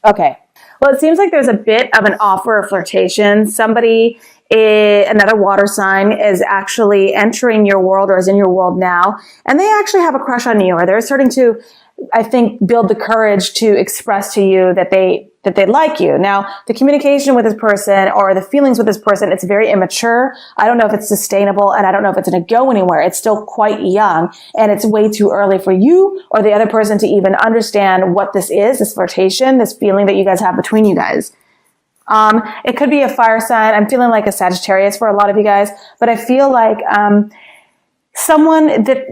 Okay. Well, it seems like there's a bit of an offer of flirtation. Somebody, another water sign, is actually entering your world or is in your world now, and they actually have a crush on you, or they're starting to, I think, build the courage to express to you that they like you. Now, the communication with this person or the feelings with this person, it's very immature. I don't know if it's sustainable, and I don't know if it's going to go anywhere. It's still quite young, and it's way too early for you or the other person to even understand what this is, this flirtation, this feeling that you guys have between you guys. It could be a fire sign. I'm feeling like a Sagittarius for a lot of you guys, but I feel like,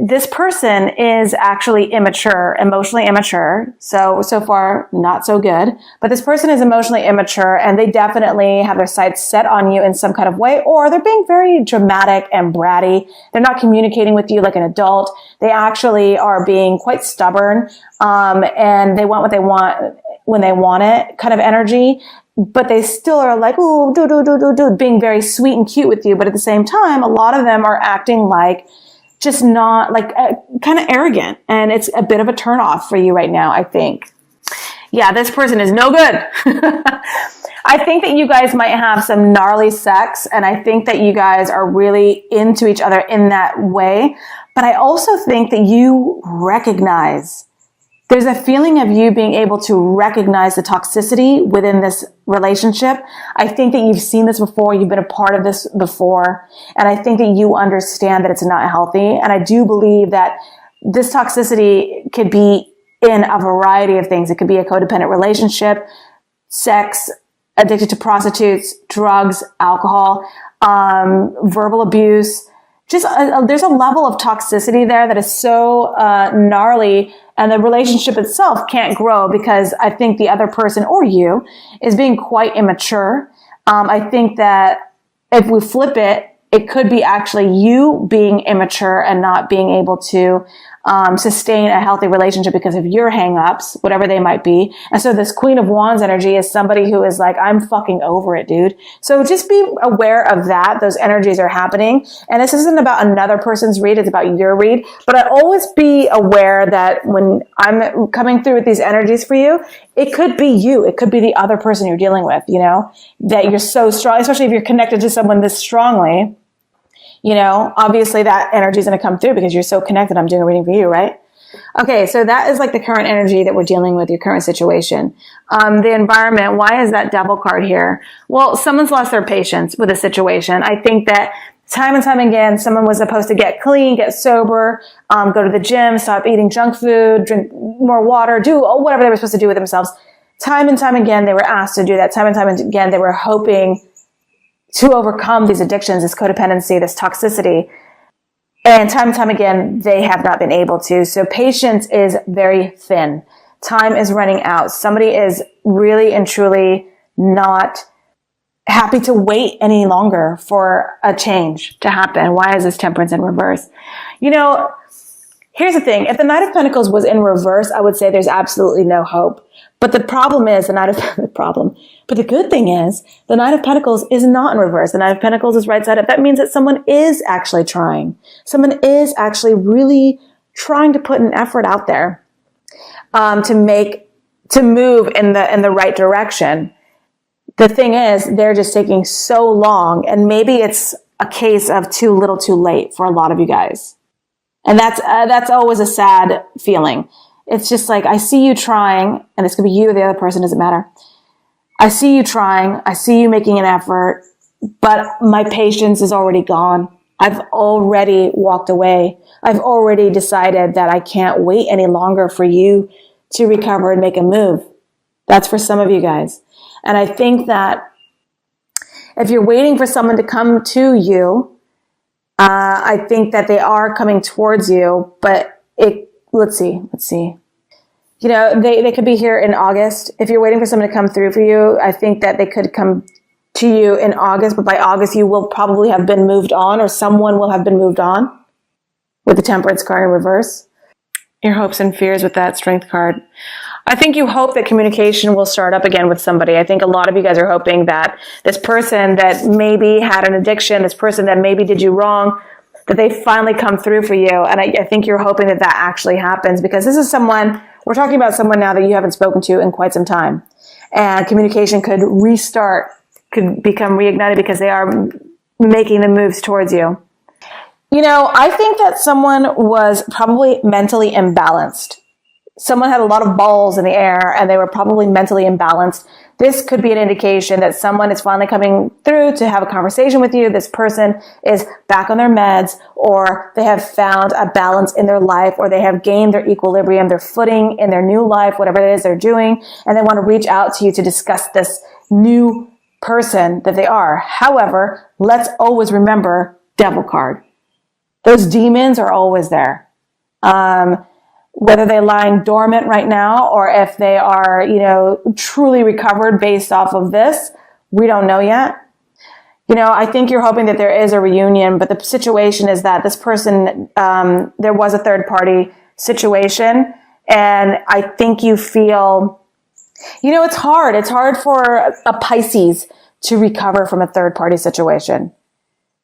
this person is actually immature, emotionally immature. So far, not so good. But this person is emotionally immature, and they definitely have their sights set on you in some kind of way, or they're being very dramatic and bratty. They're not communicating with you like an adult. They actually are being quite stubborn, and they want what they want when they want it kind of energy. But they still are like, ooh, being very sweet and cute with you. But at the same time, a lot of them are acting like, just not like kind of arrogant, and it's a bit of a turnoff for you right now, I think. Yeah, this person is no good. I think that you guys might have some gnarly sex, and I think that you guys are really into each other in that way. But I also think that you recognize, there's a feeling of you being able to recognize the toxicity within this relationship. I think that you've seen this before. You've been a part of this before. And I think that you understand that it's not healthy. And I do believe that this toxicity could be in a variety of things. It could be a codependent relationship, sex, addicted to prostitutes, drugs, alcohol, verbal abuse. Just there's a level of toxicity there that is so gnarly, and the relationship itself can't grow because I think the other person or you is being quite immature. I think that if we flip it, it could be actually you being immature and not being able to sustain a healthy relationship because of your hang-ups, whatever they might be. And so this Queen of Wands energy is somebody who is like, I'm fucking over it, dude. So just be aware of that. Those energies are happening. And this isn't about another person's read. It's about your read. But I always be aware that when I'm coming through with these energies for you, it could be you. It could be the other person you're dealing with, you know, that you're so strong, especially if you're connected to someone this strongly. You know, obviously that energy is going to come through because you're so connected. I'm doing a reading for you, right? Okay, so that is like the current energy that we're dealing with, your current situation. The environment, why is that Devil card here? Well, someone's lost their patience with a situation. I think that time and time again, someone was supposed to get clean, get sober, go to the gym, stop eating junk food, drink more water, do whatever they were supposed to do with themselves. Time and time again, they were asked to do that. Time and time again, they were hoping to overcome these addictions, this codependency, this toxicity. And time again, they have not been able to. So patience is very thin. Time is running out. Somebody is really and truly not happy to wait any longer for a change to happen. Why is this Temperance in reverse? You know, here's the thing. If the Knight of Pentacles was in reverse, I would say there's absolutely no hope. But the problem is But the good thing is the Knight of Pentacles is not in reverse. The Knight of Pentacles is right side up. That means that someone is actually trying. Someone is actually really trying to put an effort out there, to move in the right direction. The thing is, they're just taking so long, and maybe it's a case of too little too late for a lot of you guys. And that's always a sad feeling. It's just like, I see you trying, and this could be you or the other person, doesn't matter. I see you trying. I see you making an effort, but my patience is already gone. I've already walked away. I've already decided that I can't wait any longer for you to recover and make a move. That's for some of you guys. And I think that if you're waiting for someone to come to you, I think that they are coming towards you, but let's see. You know, they could be here in August. If you're waiting for someone to come through for you, I think that they could come to you in August, but by August you will probably have been moved on, or someone will have been moved on with the Temperance card in reverse. Your hopes and fears with that Strength card. I think you hope that communication will start up again with somebody. I think a lot of you guys are hoping that this person that maybe had an addiction, this person that maybe did you wrong, that they finally come through for you. And I think you're hoping that that actually happens, because this is someone We're talking about someone now that you haven't spoken to in quite some time. And communication could restart, could become reignited because they are making the moves towards you. You know, I think that someone was probably mentally imbalanced. Someone had a lot of balls in the air and they were probably mentally imbalanced. This could be an indication that someone is finally coming through to have a conversation with you. This person is back on their meds, or they have found a balance in their life, or they have gained their equilibrium, their footing in their new life, whatever it is they're doing, and they want to reach out to you to discuss this new person that they are. However, let's always remember Devil card. Those demons are always there. Whether they're lying dormant right now or if they are, you know, truly recovered based off of this, we don't know yet. You know, I think you're hoping that there is a reunion, but the situation is that this person, there was a third party situation. And I think you feel, you know, it's hard. It's hard for a Pisces to recover from a third party situation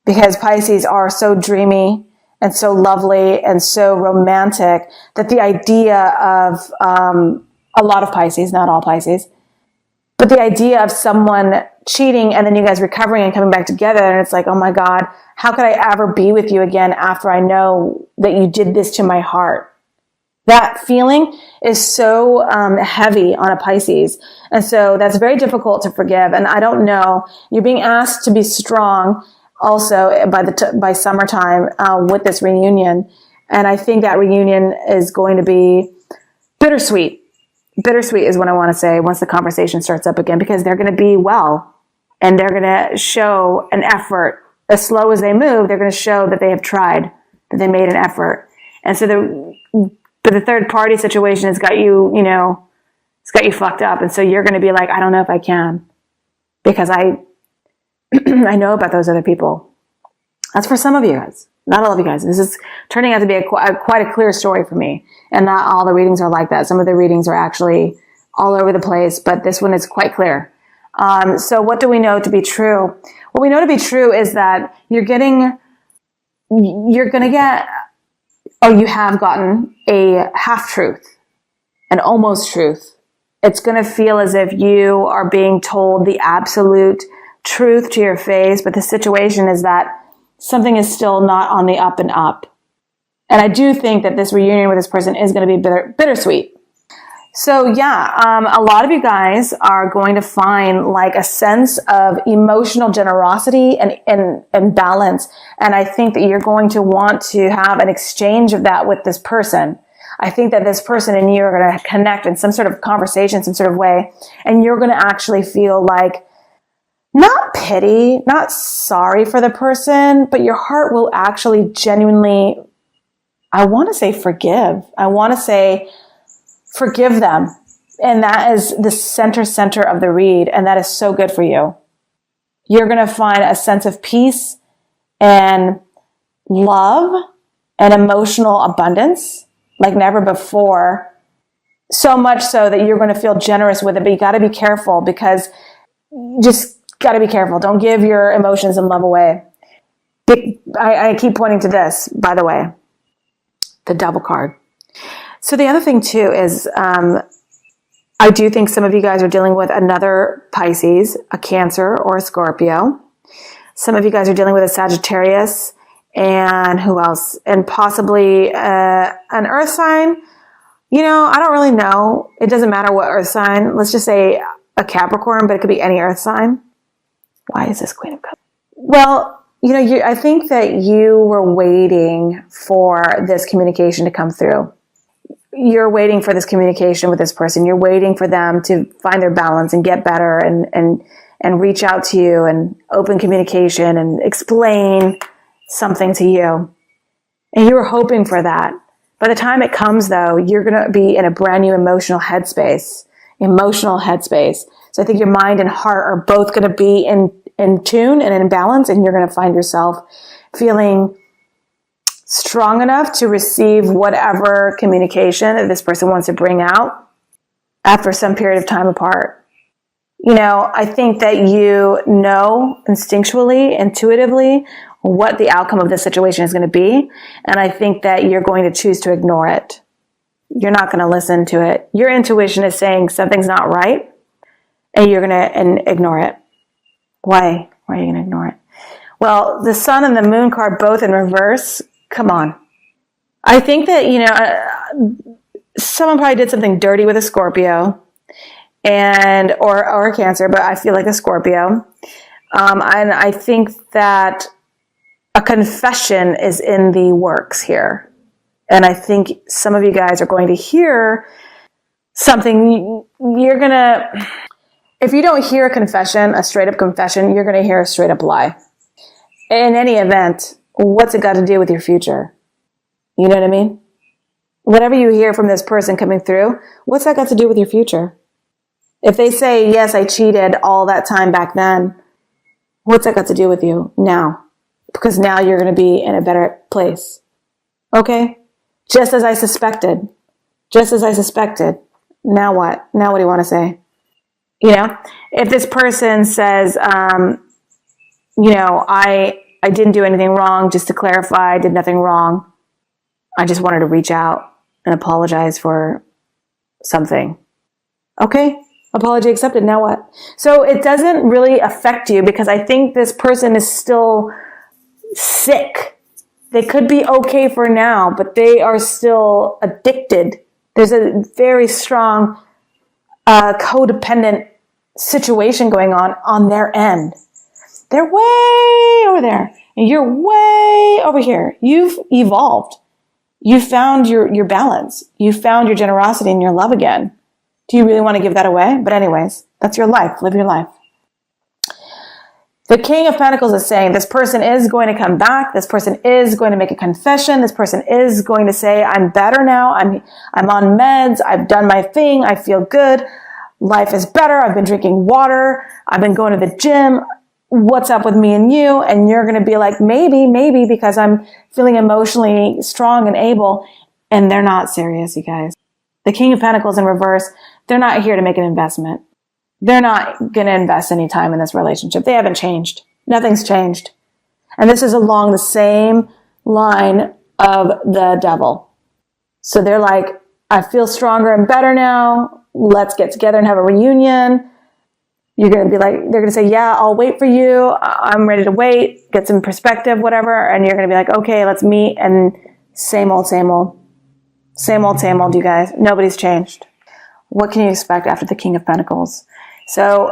because Pisces are so dreamy and so lovely and so romantic that the idea of a lot of Pisces, not all Pisces, but the idea of someone cheating and then you guys recovering and coming back together, and it's like, oh my God, how could I ever be with you again after I know that you did this to my heart? That feeling is so heavy on a Pisces. And so that's very difficult to forgive. And I don't know, you're being asked to be strong also by summertime with this reunion. And I think that reunion is going to be bittersweet. Bittersweet is what I want to say once the conversation starts up again, because they're going to be well and they're going to show an effort. As slow as they move, they're going to show that they have tried, that they made an effort. And so the third party situation has got you, you know, it's got you fucked up. And so you're going to be like, I don't know if I can, because I know about those other people. That's for some of you guys, not all of you guys. This is turning out to be quite a clear story for me. And not all the readings are like that. Some of the readings are actually all over the place, but this one is quite clear. So what do we know to be true? What we know to be true is that you're going to get, or you have gotten, a half truth, an almost truth. It's going to feel as if you are being told the absolute truth to your face, but the situation is that something is still not on the up and up. And I do think that this reunion with this person is going to be bittersweet. So yeah, a lot of you guys are going to find like a sense of emotional generosity and balance. And I think that you're going to want to have an exchange of that with this person. I think that this person and you are going to connect in some sort of conversation, some sort of way. And you're going to actually feel like, not pity, not sorry for the person, but your heart will actually genuinely, I want to say forgive. I want to say forgive them. And that is the center of the read. And that is so good for you. You're going to find a sense of peace and love and emotional abundance like never before. So much so that you're going to feel generous with it, but you got to be careful, because just got to be careful. Don't give your emotions and love away. I keep pointing to this, by the way, the Devil card. So the other thing too is, I do think some of you guys are dealing with another Pisces, a Cancer, or a Scorpio. Some of you guys are dealing with a Sagittarius, and who else? And possibly an Earth sign. You know, I don't really know. It doesn't matter what Earth sign. Let's just say a Capricorn, but it could be any Earth sign. Why is this Queen of Cups? Well, you know, I think that you were waiting for this communication to come through. You're waiting for this communication with this person. You're waiting for them to find their balance and get better and reach out to you and open communication and explain something to you. And you were hoping for that. By the time it comes, though, you're going to be in a brand new emotional headspace. So I think your mind and heart are both going to be in tune and in balance, and you're going to find yourself feeling strong enough to receive whatever communication that this person wants to bring out after some period of time apart. You know, I think that you know instinctually, intuitively, what the outcome of this situation is going to be, and I think that you're going to choose to ignore it. you're not going to listen to it. Your intuition is saying something's not right, and you're going to ignore it. Why? Why are you going to ignore it? Well, the sun and the moon card both in reverse. Come on. I think that, someone probably did something dirty with a Scorpio or a Cancer, but I feel like a Scorpio. And I think that a confession is in the works here. And I think some of you guys are going to hear something. If you don't hear a confession, a straight up confession, you're going to hear a straight up lie. In any event, what's it got to do with your future? You know what I mean? Whatever you hear from this person coming through, what's that got to do with your future? If they say, yes, I cheated all that time back then, what's that got to do with you now? Because now you're going to be in a better place. Okay? Just as I suspected. Now what? Now what do you want to say? If this person says, I didn't do anything wrong, just to clarify, I did nothing wrong. I just wanted to reach out and apologize for something. Okay, apology accepted. Now what? So it doesn't really affect you because I think this person is still sick. They could be okay for now, but they are still addicted. There's a very strong codependent situation going on their end. They're way over there, and you're way over here. You've evolved. You found your balance. You found your generosity and your love again. Do you really want to give that away? But anyways, that's your life. Live your life. The King of Pentacles is saying this person is going to come back. This person is going to make a confession. This person is going to say, I'm better now. I'm on meds. I've done my thing. I feel good. Life is better. I've been drinking water. I've been going to the gym. What's up with me and you? And you're going to be like, maybe because I'm feeling emotionally strong and able. And they're not serious, you guys. The King of Pentacles in reverse, they're not here to make an investment. They're not going to invest any time in this relationship. They haven't changed. Nothing's changed. And this is along the same line of the Devil. So they're like, I feel stronger and better now. Let's get together and have a reunion. You're going to be like, they're going to say, yeah, I'll wait for you. I'm ready to wait, get some perspective, whatever. And you're going to be like, okay, let's meet. And same old, you guys. Nobody's changed. What can you expect after the King of Pentacles? So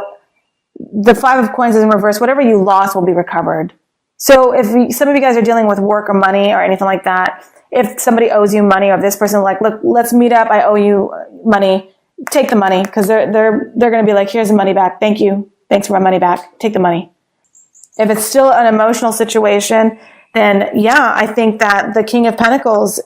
the Five of Coins is in reverse. Whatever you lost will be recovered. So if some of you guys are dealing with work or money or anything like that, if somebody owes you money, or if this person is like, look, let's meet up. I owe you money. Take the money, because they're going to be like, here's the money back. Thank you. Thanks for my money back. Take the money. If it's still an emotional situation, then yeah, I think that the King of Pentacles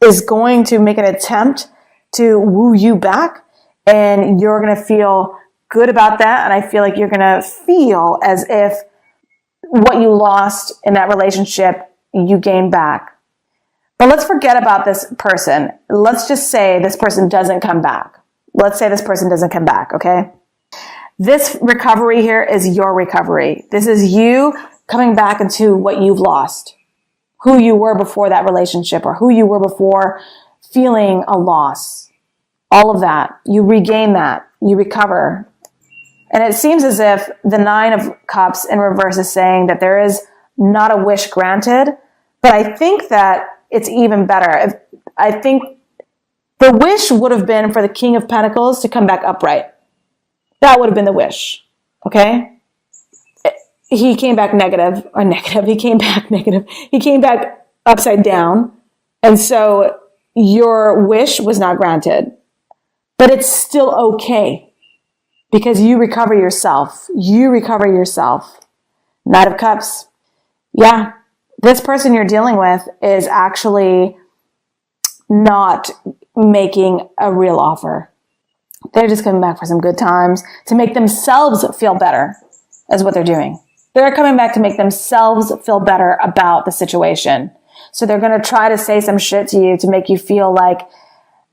is going to make an attempt to woo you back, and you're going to feel good about that. And I feel like you're going to feel as if what you lost in that relationship, you gain back. But let's forget about this person. Let's just say this person doesn't come back. Let's say this person doesn't come back, okay? This recovery here is your recovery. This is you coming back into what you've lost, who you were before that relationship, or who you were before feeling a loss. All of that. You regain that. You recover. And it seems as if the Nine of Cups in reverse is saying that there is not a wish granted, but I think that it's even better. I think the wish would have been for the King of Pentacles to come back upright. That would have been the wish. Okay? He came back negative. He came back negative. He came back upside down. And so your wish was not granted. But it's still okay. Because you recover yourself. Knight of Cups. Yeah. This person you're dealing with is actually not making a real offer. They're just coming back for some good times to make themselves feel better, is what they're doing. They're coming back to make themselves feel better about the situation. So they're going to try to say some shit to you to make you feel like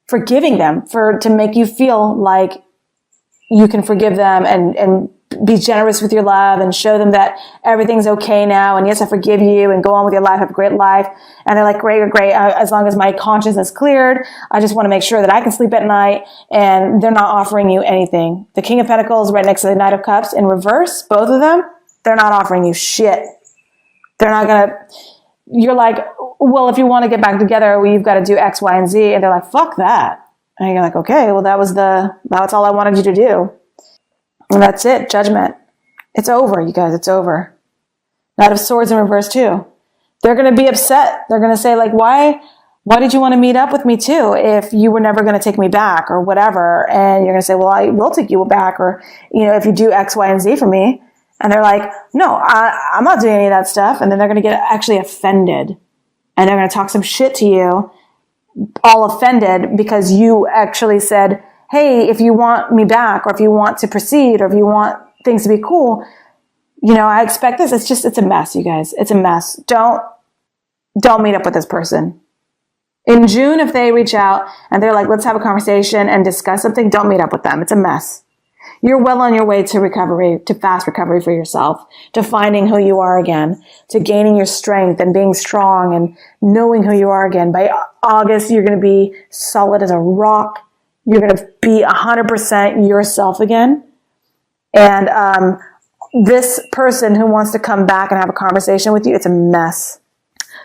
forgiving them, to make you feel like you can forgive them and be generous with your love and show them that everything's okay now. And yes, I forgive you, and go on with your life. Have a great life. And they're like, great. As long as my conscience is cleared, I just want to make sure that I can sleep at night. And they're not offering you anything. The King of Pentacles right next to the Knight of Cups in reverse, both of them, they're not offering you shit. They're not going to, you're like, well, if you want to get back together, well, you've got to do X, Y, and Z. And they're like, fuck that. And you're like, okay, well, that's all I wanted you to do. And that's it. Judgment. It's over, you guys. It's over. Knight of Swords in reverse too. They're going to be upset. They're going to say like, why did you want to meet up with me too if you were never going to take me back or whatever? And you're going to say, well, I will take you back, or, if you do X, Y, and Z for me. And they're like, no, I'm not doing any of that stuff. And then they're going to get actually offended. And they're going to talk some shit to you, all offended because you actually said, hey, if you want me back, or if you want to proceed, or if you want things to be cool, I expect this. It's a mess, you guys. It's a mess. Don't meet up with this person. In June, if they reach out and they're like, let's have a conversation and discuss something, don't meet up with them. It's a mess. You're well on your way to recovery, to fast recovery for yourself, to finding who you are again, to gaining your strength and being strong and knowing who you are again. By August, you're going to be solid as a rock. You're going to be 100% yourself again. And this person who wants to come back and have a conversation with you, it's a mess.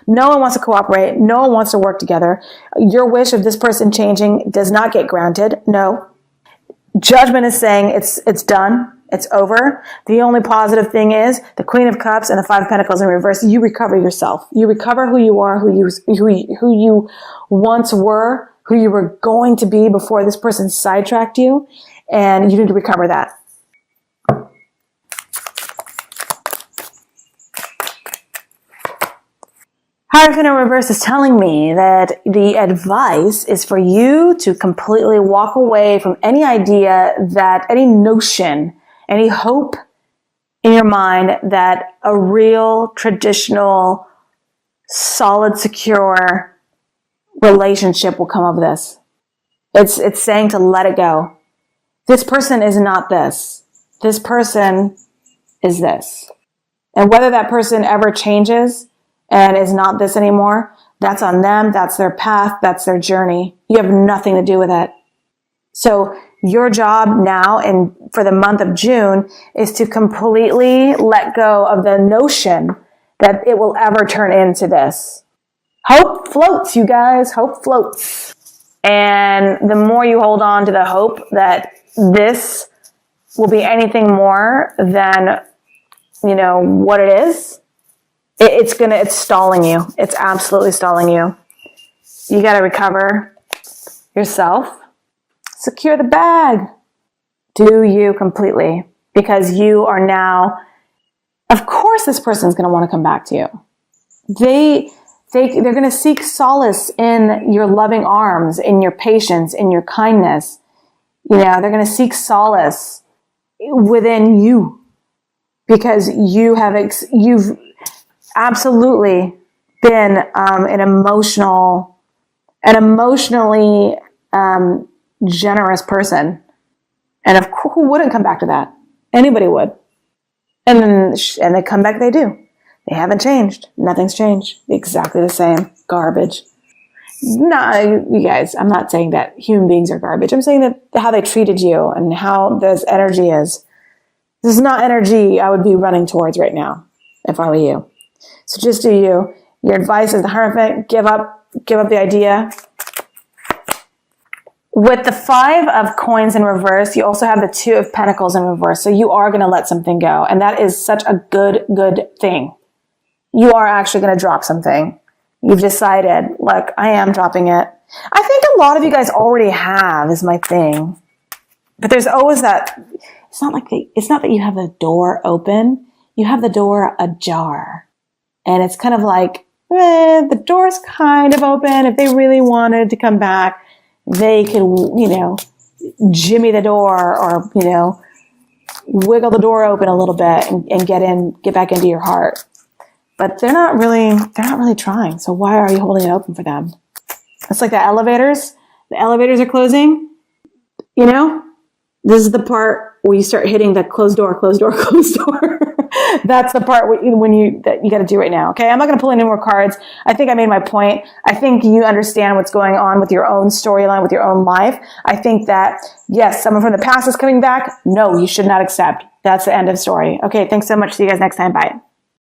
No one wants to cooperate. No one wants to work together. Your wish of this person changing does not get granted. No. Judgment is saying it's done. It's over. The only positive thing is the Queen of Cups and the Five of Pentacles in reverse. You recover yourself. You recover who you are, who you once were, who you were going to be before this person sidetracked you, and you need to recover that. Hierophant in reverse is telling me that the advice is for you to completely walk away from any idea that, any notion, any hope in your mind that a real, traditional, solid, secure relationship will come of this. It's saying to let it go. This person is not this. This person is this. And whether that person ever changes and is not this anymore, that's on them. That's their path. That's their journey. You have nothing to do with it. So your job now and for the month of June is to completely let go of the notion that it will ever turn into this. Hope floats, you guys. Hope floats. And the more you hold on to the hope that this will be anything more than, what it is, it's stalling you. It's absolutely stalling you. You got to recover yourself. Secure the bag. Do you completely. Because you are now, of course this person's going to want to come back to you. They're going to seek solace in your loving arms, in your patience, in your kindness. They're going to seek solace within you because you've absolutely been an emotionally generous person. And who wouldn't come back to that? Anybody would. And they come back, they do. They haven't changed. Nothing's changed. Exactly the same. Garbage. No, you guys, I'm not saying that human beings are garbage. I'm saying that how they treated you and how this energy is. This is not energy I would be running towards right now if I were you. So just do you. Your advice is the Hierophant, give up the idea. With the Five of Coins in reverse, you also have the Two of Pentacles in reverse. So you are going to let something go. And that is such a good thing. You are actually going to drop something. You've decided, look, I am dropping it. I think a lot of you guys already have, is my thing. But there's always that, it's not that you have the door open. You have the door ajar. And it's kind of like, the door's kind of open. If they really wanted to come back, they could, jimmy the door or, wiggle the door open a little bit and get back into your heart. But they're not really trying. So why are you holding it open for them? It's like the elevators. The elevators are closing, This is the part where you start hitting the closed door, closed door, closed door. That's the part that you got to do right now. Okay. I'm not going to pull any more cards. I think I made my point. I think you understand what's going on with your own storyline, with your own life. I think that, yes, someone from the past is coming back. No, you should not accept. That's the end of story. Okay. Thanks so much. See you guys next time. Bye.